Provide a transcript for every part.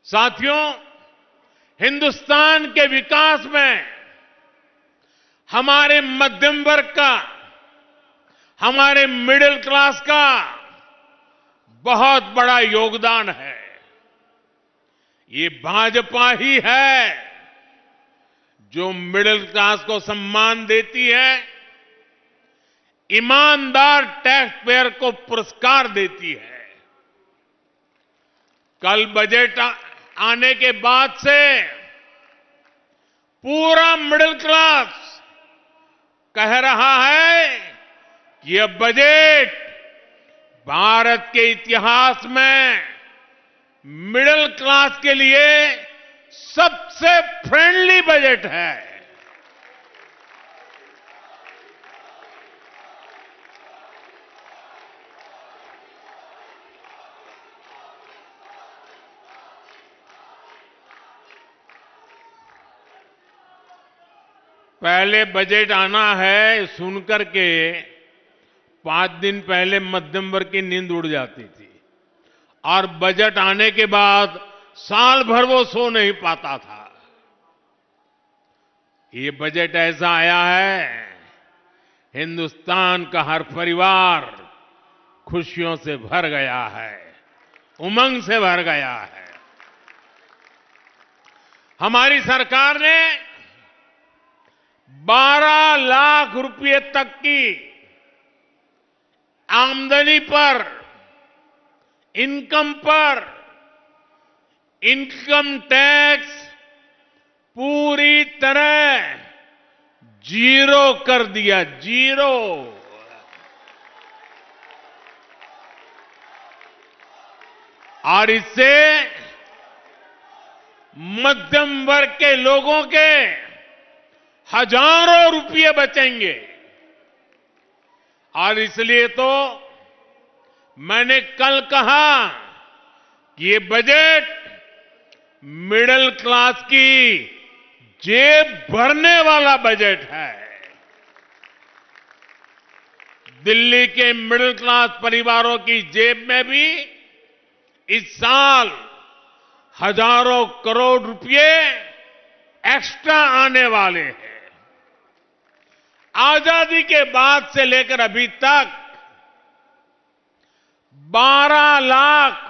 साथियों, हिंदुस्तान के विकास में हमारे मध्यम वर्ग का, हमारे मिडिल क्लास का बहुत बड़ा योगदान है। ये भाजपा ही है जो मिडिल क्लास को सम्मान देती है, ईमानदार टैक्स पेयर को पुरस्कार देती है। कल बजट आने के बाद से पूरा मिडिल क्लास कह रहा है कि यह बजट भारत के इतिहास में मिडिल क्लास के लिए सबसे फ्रेंडली बजट है। पहले बजट आना है सुनकर के 5 दिन पहले मध्यम वर्ग की नींद उड़ जाती थी और बजट आने के बाद साल भर वो सो नहीं पाता था। ये बजट ऐसा आया है, हिंदुस्तान का हर परिवार खुशियों से भर गया है, उमंग से भर गया है। हमारी सरकार ने 12 लाख रुपए तक की आमदनी पर, इनकम पर इनकम टैक्स पूरी तरह जीरो कर दिया, जीरो। और इससे मध्यम वर्ग के लोगों के हजारों रुपये बचेंगे। और इसलिए तो मैंने कल कहा कि ये बजट मिडिल क्लास की जेब भरने वाला बजट है। दिल्ली के मिडिल क्लास परिवारों की जेब में भी इस साल हजारों करोड़ रुपए एक्स्ट्रा आने वाले हैं। आजादी के बाद से लेकर अभी तक 12 लाख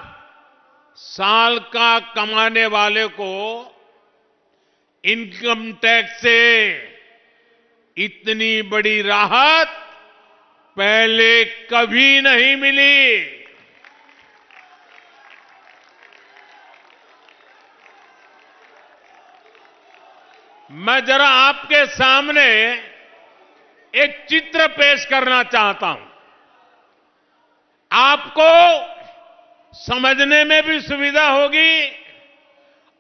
साल का कमाने वाले को इनकम टैक्स से इतनी बड़ी राहत पहले कभी नहीं मिली। मैं जरा आपके सामने एक चित्र पेश करना चाहता हूं, आपको समझने में भी सुविधा होगी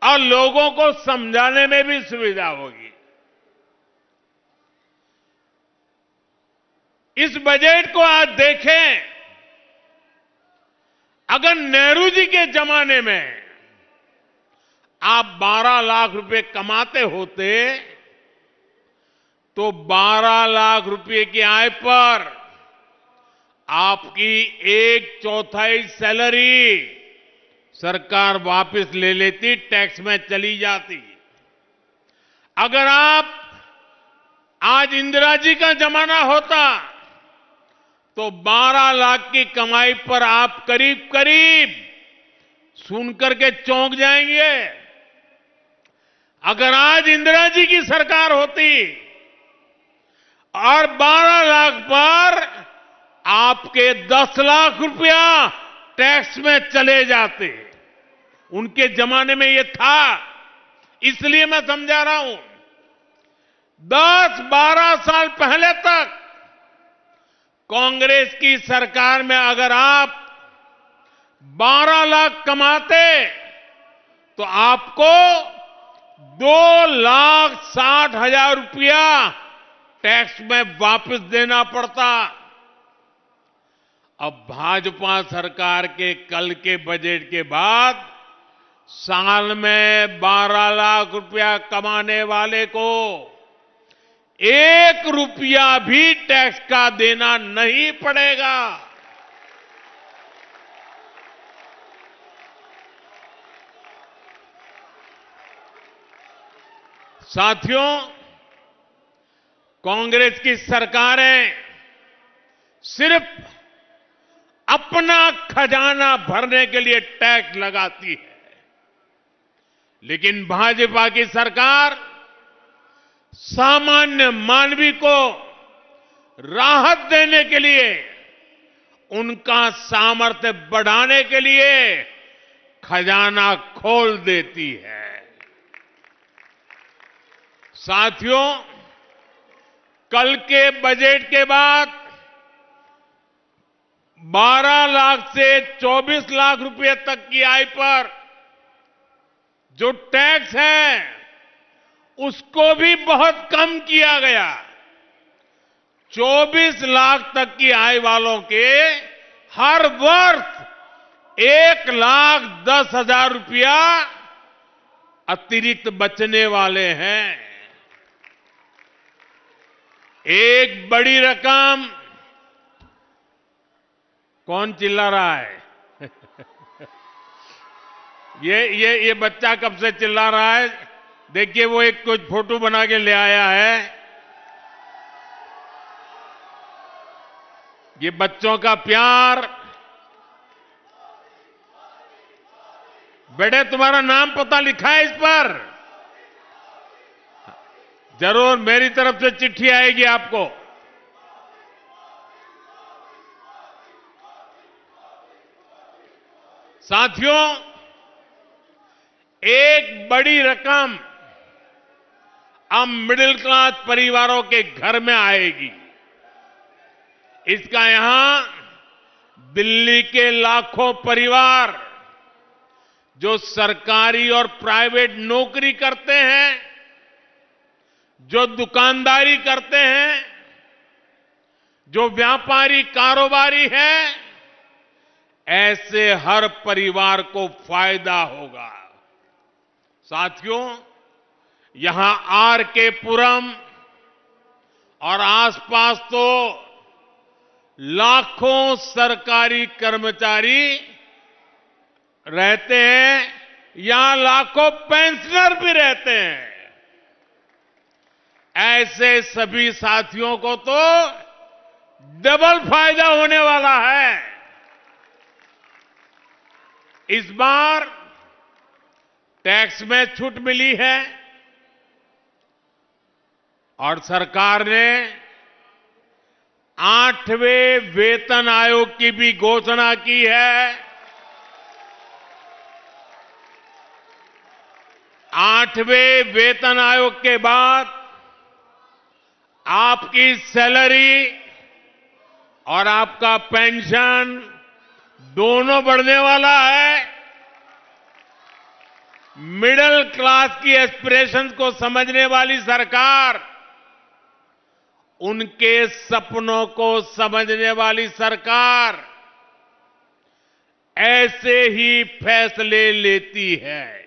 और लोगों को समझाने में भी सुविधा होगी। इस बजट को आज देखें, अगर नेहरू जी के जमाने में आप 12 लाख रुपए कमाते होते तो 12 लाख रुपए की आय पर आपकी 1/4 सैलरी सरकार वापस ले लेती, टैक्स में चली जाती। अगर आप आज इंदिरा जी का जमाना होता तो 12 लाख की कमाई पर आप करीब करीब सुनकर के चौंक जाएंगे। अगर आज इंदिरा जी की सरकार होती और 12 लाख पर आपके 10 लाख रुपया टैक्स में चले जाते, उनके जमाने में ये था, इसलिए मैं समझा रहा हूं। 10-12 साल पहले तक कांग्रेस की सरकार में अगर आप 12 लाख कमाते तो आपको 2,60,000 रुपया टैक्स में वापस देना पड़ता। अब भाजपा सरकार के कल के बजट के बाद साल में 12 लाख रुपया कमाने वाले को 1 रुपया भी टैक्स का देना नहीं पड़ेगा। साथियों, कांग्रेस की सरकारें सिर्फ अपना खजाना भरने के लिए टैक्स लगाती है, लेकिन भाजपा की सरकार सामान्य मानवी को राहत देने के लिए, उनका सामर्थ्य बढ़ाने के लिए खजाना खोल देती है। साथियों, कल के बजट के बाद 12 लाख से 24 लाख रुपए तक की आय पर जो टैक्स है, उसको भी बहुत कम किया गया। 24 लाख तक की आय वालों के हर वर्ष 1,10,000 रुपया अतिरिक्त बचने वाले हैं। एक बड़ी रकम। कौन चिल्ला रहा है? ये बच्चा कब से चिल्ला रहा है? देखिए, वो एक कुछ फोटो बना के ले आया है। ये बच्चों का प्यार। बेटे, तुम्हारा नाम पता लिखा है इस पर? जरूर मेरी तरफ से चिट्ठी आएगी आपको। साथियों, एक बड़ी रकम अब मिडिल क्लास परिवारों के घर में आएगी। इसका यहां दिल्ली के लाखों परिवार जो सरकारी और प्राइवेट नौकरी करते हैं, जो दुकानदारी करते हैं, जो व्यापारी कारोबारी हैं, ऐसे हर परिवार को फायदा होगा। साथियों, यहां आर के पुरम और आसपास तो लाखों सरकारी कर्मचारी रहते हैं, यहां लाखों पेंशनर भी रहते हैं। ऐसे सभी साथियों को तो डबल फायदा होने वाला है। इस बार टैक्स में छूट मिली है और सरकार ने 8वें वेतन आयोग की भी घोषणा की है। 8वें वेतन आयोग के बाद आपकी सैलरी और आपका पेंशन दोनों बढ़ने वाला है। मिडिल क्लास की एस्पिरेशंस को समझने वाली सरकार, उनके सपनों को समझने वाली सरकार ऐसे ही फैसले लेती है।